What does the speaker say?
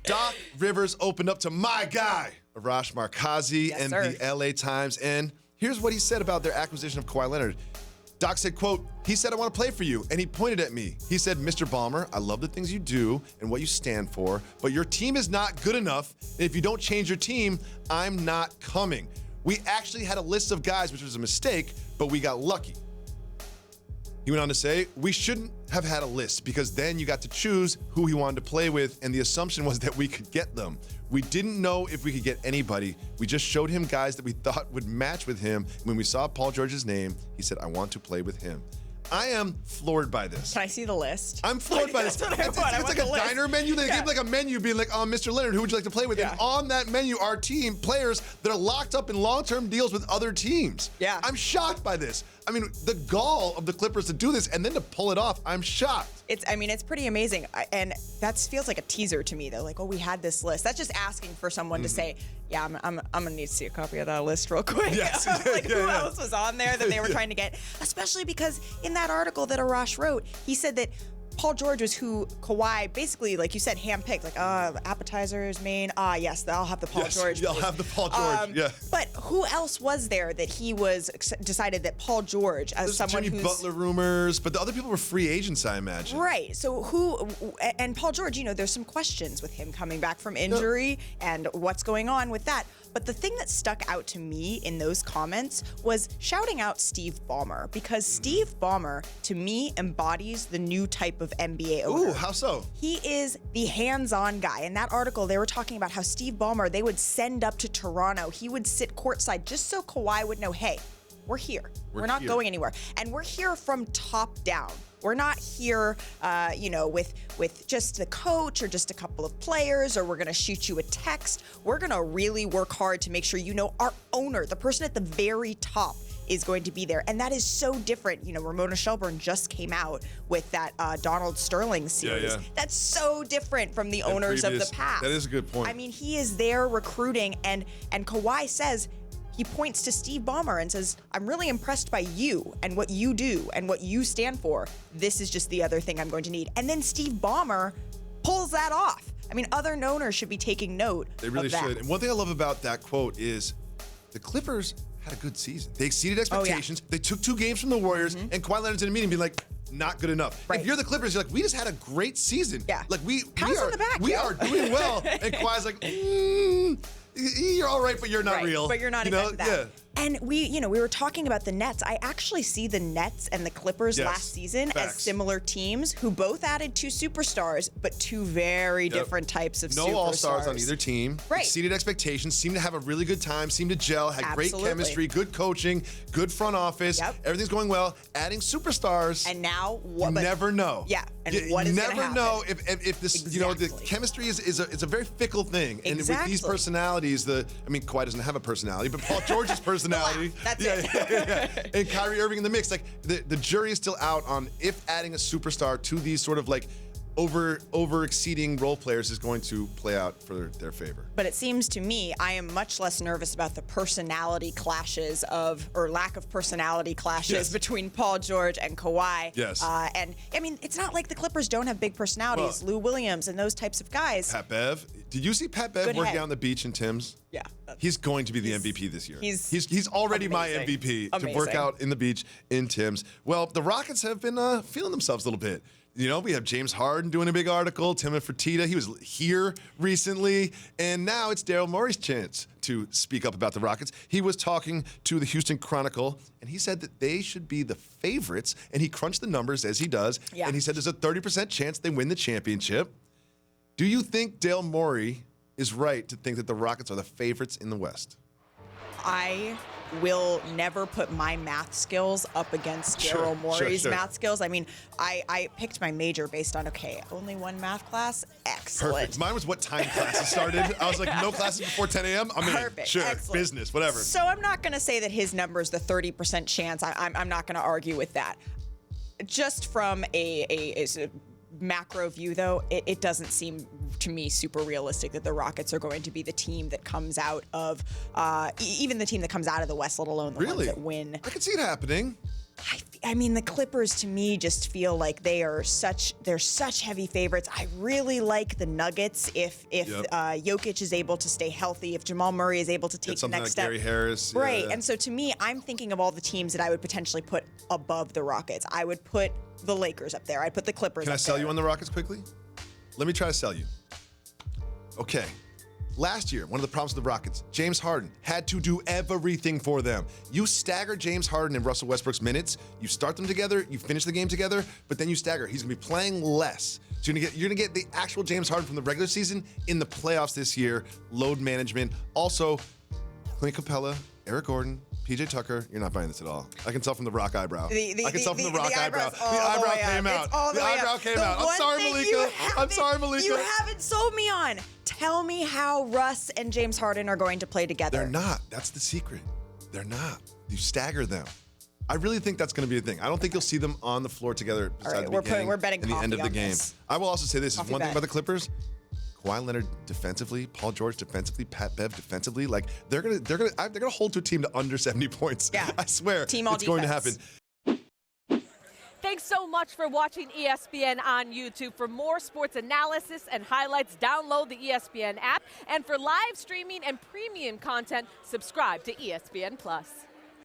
Doc Rivers opened up to my guy, Arash Markazi, Yes, and sir. the LA Times. And here's what he said about their acquisition of Kawhi Leonard. Doc said, quote, he said, I want to play for you. And he pointed at me. He said, Mr. Ballmer, I love the things you do and what you stand for, but your team is not good enough. And if you don't change your team, I'm not coming. We actually had a list of guys, which was a mistake, but we got lucky. He went on to say, we shouldn't have had a list because then you got to choose who he wanted to play with, and the assumption was that we could get them. We didn't know if we could get anybody. We just showed him guys that we thought would match with him. When we saw Paul George's name, he said, I want to play with him. I am floored by this. Can I see the list? I'm floored by this. That's what I It's want. I like want a the list. diner menu. They gave like a menu being like, oh, Mr. Leonard, who would you like to play with? Yeah. And on that menu are team players that are locked up in long-term deals with other teams. Yeah. I'm shocked by this. I mean, the gall of the Clippers to do this and then to pull it off, I'm shocked. It's pretty amazing. And that feels like a teaser to me, though. Like, oh, we had this list. That's just asking for someone to say, yeah, I'm going to need to see a copy of that list real quick. Yes. Like, who else was on there that they were trying to get? Especially because in that article that Arash wrote, he said that Paul George was who Kawhi basically, like you said, handpicked. Like, appetizers, main. Yes, I'll have the Paul George. You'll have the Paul George, yeah. But who else was there that he was decided that Paul George, as There's someone Jimmy who's Butler rumors, but the other people were free agents, I imagine. right? So and Paul George, there's some questions with him coming back from injury and what's going on with that. But the thing that stuck out to me in those comments was shouting out Steve Ballmer, because Steve Ballmer, to me, embodies the new type of NBA owner. Ooh, how so? He is the hands-on guy. In that article, they were talking about how Steve Ballmer, they would send up to Toronto. He would sit courtside just so Kawhi would know, hey, we're here. We're not here. going anywhere. And we're here from top down. We're not here, with just the coach or just a couple of players, or we're going to shoot you a text. We're going to really work hard to make sure our owner, the person at the very top, is going to be there. And that is so different. Ramona Shelburne just came out with that Donald Sterling series. Yeah. That's so different from the owners of the past. That is a good point. I mean, he is there recruiting, and Kawhi says, he points to Steve Ballmer and says, I'm really impressed by you and what you do and what you stand for. This is just the other thing I'm going to need. And then Steve Ballmer pulls that off. I mean, other owners should be taking note They really of that. should. And one thing I love about that quote is the Clippers had a good season. They exceeded expectations. They took 2 games from the Warriors, and Kawhi Leonard's in a meeting being like, not good enough. Right. If you're the Clippers, you're like, we just had a great season. Yeah. Like we Pats are, on the back, we yo. are doing well. And Kawhi's like, you're all right, but you're not Right, real. but you're not exactly that. Yeah. And we were talking about the Nets. I actually see the Nets and the Clippers Yes, last season facts. as similar teams who both added 2 superstars, but 2 very different types of superstars. No all-stars on either team. Right. Exceeded expectations. Seemed to have a really good time. Seemed to gel. Had Absolutely. great chemistry. Good coaching. Good front office. Yep. Everything's going well. Adding superstars. And now what? You never know. Yeah. And you what is gonna never happen? know if this, the Exactly. chemistry is a very fickle thing. And with these Exactly. personalities, Kawhi doesn't have a personality, but Paul George's personality. That's it. And Kyrie Irving in the mix. Like the jury is still out on if adding a superstar to these sort of like over exceeding role players is going to play out for their favor. But it seems to me I am much less nervous about the personality clashes or lack of personality clashes between Paul George and Kawhi. Yes. And I mean, it's not like the Clippers don't have big personalities. Lou Williams and those types of guys. Pat Bev. Did you see Pat Bev Good working head. out on the beach in Tim's? Yeah. He's going to be the MVP this year. He's already my amazing. MVP to Amazing. work out in the beach in Tim's. Well, the Rockets have been feeling themselves a little bit. We have James Harden doing a big article, Tim Fertitta, he was here recently, and now it's Daryl Morey's chance to speak up about the Rockets. He was talking to the Houston Chronicle, and he said that they should be the favorites, and he crunched the numbers as he does, and he said there's a 30% chance they win the championship. Do you think Daryl Morey is right to think that the Rockets are the favorites in the West? I will never put my math skills up against Daryl Morey's math skills. I mean, I picked my major based on, only one math class? Excellent. Perfect. Mine was what time classes started. I was like, no classes before 10 a.m.? I'm in. Perfect. Sure. Excellent. Business, whatever. So I'm not going to say that his number is the 30% chance. I'm not going to argue with that. Just from a macro view, though, it doesn't seem to me super realistic that the Rockets are going to be the team that comes out of, even the team that comes out of the West, let alone the ones that win. I could see it happening. I mean, the Clippers to me just feel like they're such heavy favorites. I really like the Nuggets if Jokic is able to stay healthy, if Jamal Murray is able to take the next step. Gary Harris. Right. Yeah. And so to me, I'm thinking of all the teams that I would potentially put above the Rockets. I would put the Lakers up there. I'd put the Clippers up there. Can I sell you on the Rockets quickly? Let me try to sell you. Okay. Last year, one of the problems with the Rockets, James Harden had to do everything for them. You stagger James Harden and Russell Westbrook's minutes, you start them together, you finish the game together, but then you stagger. He's gonna be playing less. So you're gonna get the actual James Harden from the regular season in the playoffs this year. Load management. Also, Clint Capella, Eric Gordon, PJ Tucker, you're not buying this at all. I can tell from the rock eyebrow. I can tell from the rock eyebrow. The eyebrow came out. The eyebrow came out. I'm sorry, Malika. I'm sorry, Malika. You haven't sold me on. Tell me how Russ and James Harden are going to play together. They're not. That's the secret. They're not. You stagger them. I really think that's going to be a thing. I don't think you'll see them on the floor together beside the beginning we're betting and the end of the game. This. I will also say this. Coffee One thing bet. about the Clippers, Kawhi Leonard defensively, Paul George defensively, Pat Bev defensively, like they're gonna hold to a team to under 70 points. Yeah. I swear, Team all it's going to happen. defense. Thanks so much for watching ESPN on YouTube. For more sports analysis and highlights, download the ESPN app. And for live streaming and premium content, subscribe to ESPN Plus.